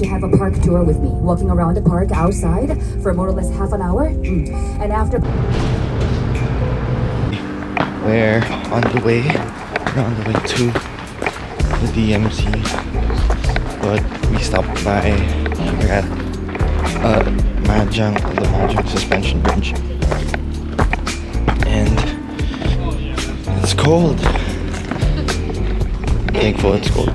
to have a park tour with me, walking around the park outside for more or less half an hour. And after... We're on the way to the DMZ, but we stopped by here at the Mahjong suspension bridge, and it's cold. Thankful it's cold.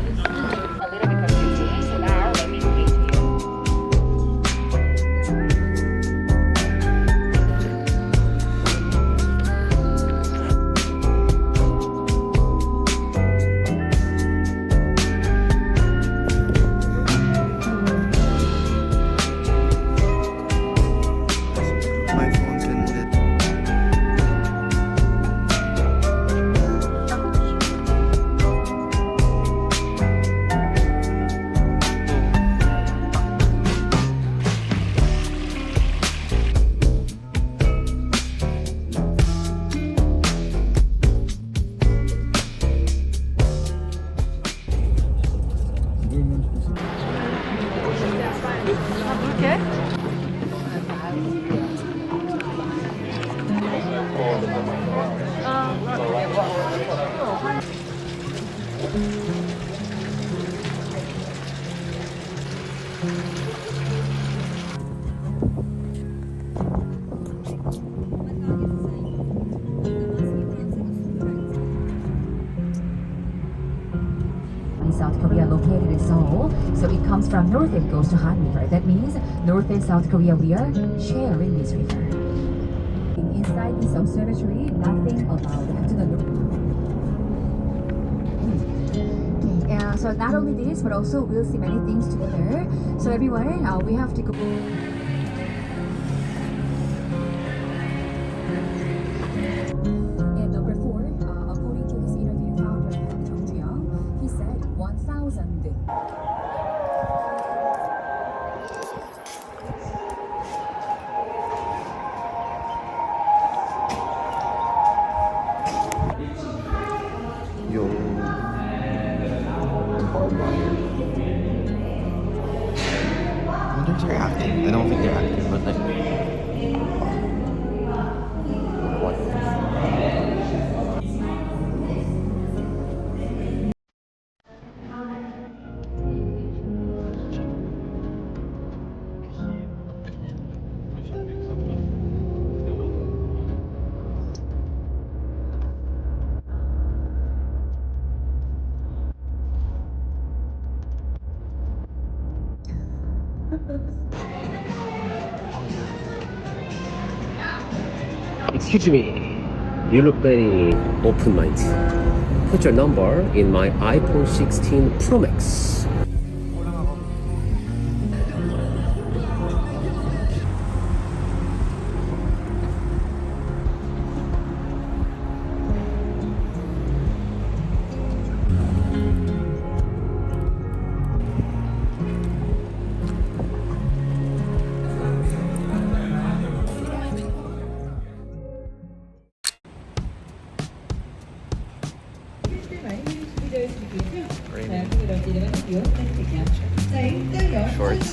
South Korea located in Seoul, so it comes from north and goes to Han River. That means North and South Korea, we are sharing this river. Inside this observatory, nothing allowed to the north. Okay, so not only this, but also we'll see many things together. So everyone, we have to go. And number 4, according to his interview founder, he said 1,000. Yo, I wonder if they're acting. I don't think they're acting, but like, what? Excuse me, you look very open-minded. Put your number in my iPhone 16 Pro Max. Shorts.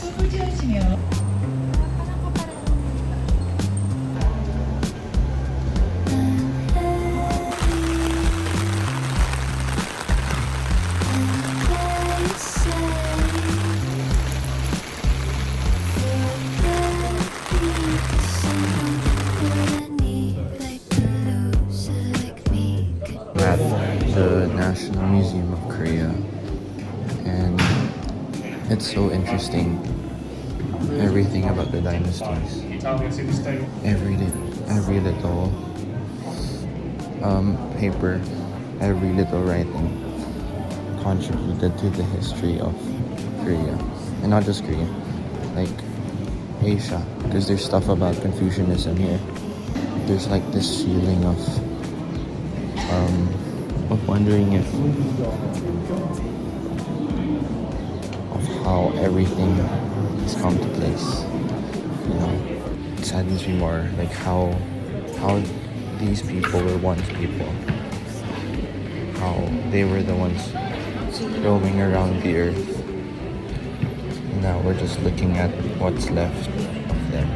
At the National Museum of Korea, and it's so interesting. Everything about the dynasties, every little paper, every little writing contributed to the history of Korea, and not just Korea, like Asia, because there's stuff about Confucianism here. There's like this feeling of wondering if of how everything has come to place. You know, it saddens me more, like how these people were once people, how they were the ones roaming around the earth, Now we're just looking at what's left of them.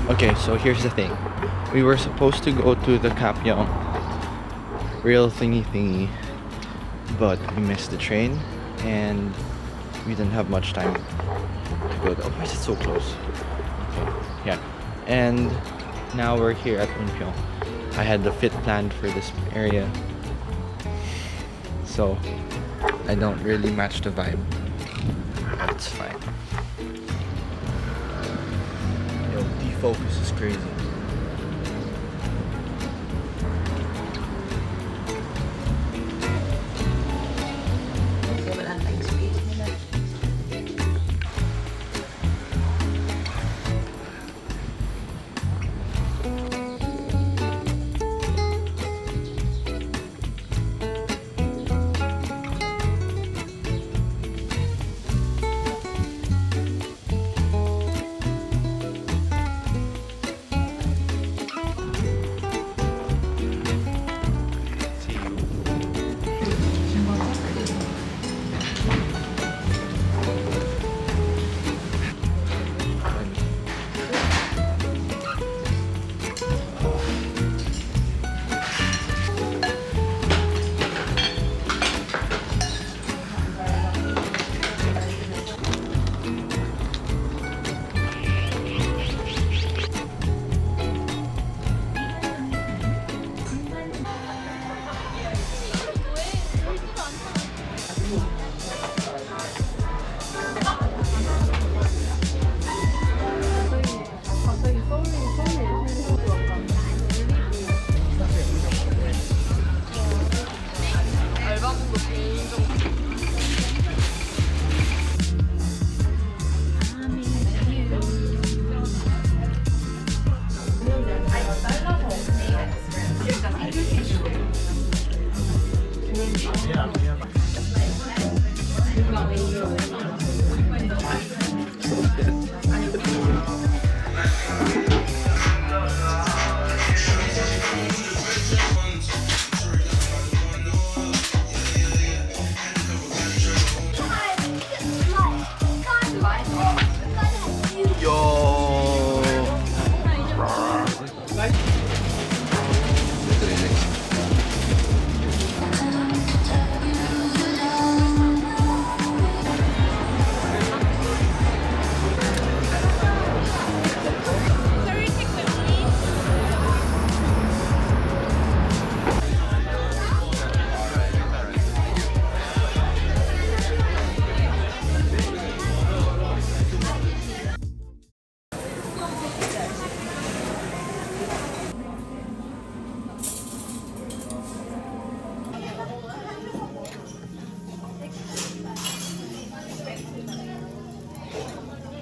Okay, so here's the thing. We were supposed to go to the Kapyong real thingy, but we missed the train and we didn't have much time to go there. Oh, why is it so close? Okay, yeah. And now we're here at Unpyeong. I had the fit planned for this area, so I don't really match the vibe. That's fine. Yo, defocus is crazy.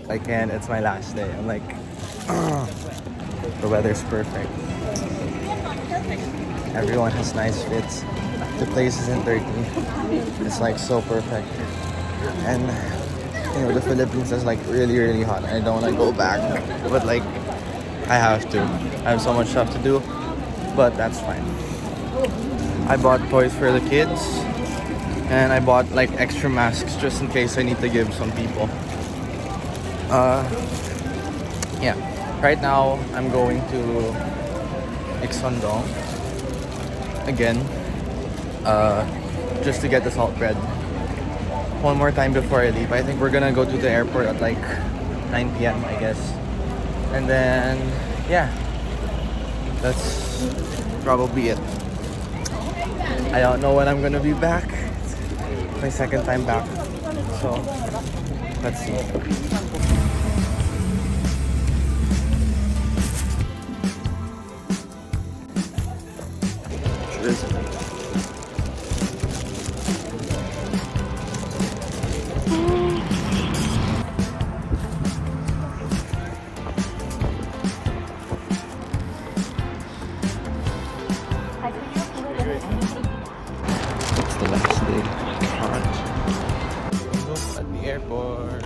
I can. It's my last day. I'm like, the weather's perfect. Everyone has nice fits. The place is in Turkey. It's like so perfect. And you know, the Philippines is like really, really hot. I don't want to go back, but like, I have to. I have so much stuff to do, but that's fine. I bought toys for the kids, and I bought like extra masks just in case I need to give some people. Yeah, right now I'm going to Ixondong again, just to get the salt bread one more time before I leave. I think we're gonna go to the airport at like 9 p.m. I guess, and then yeah, that's probably it. I don't know when I'm gonna be back. It's my second time back, so let's see. It's the last day. Look at the airport.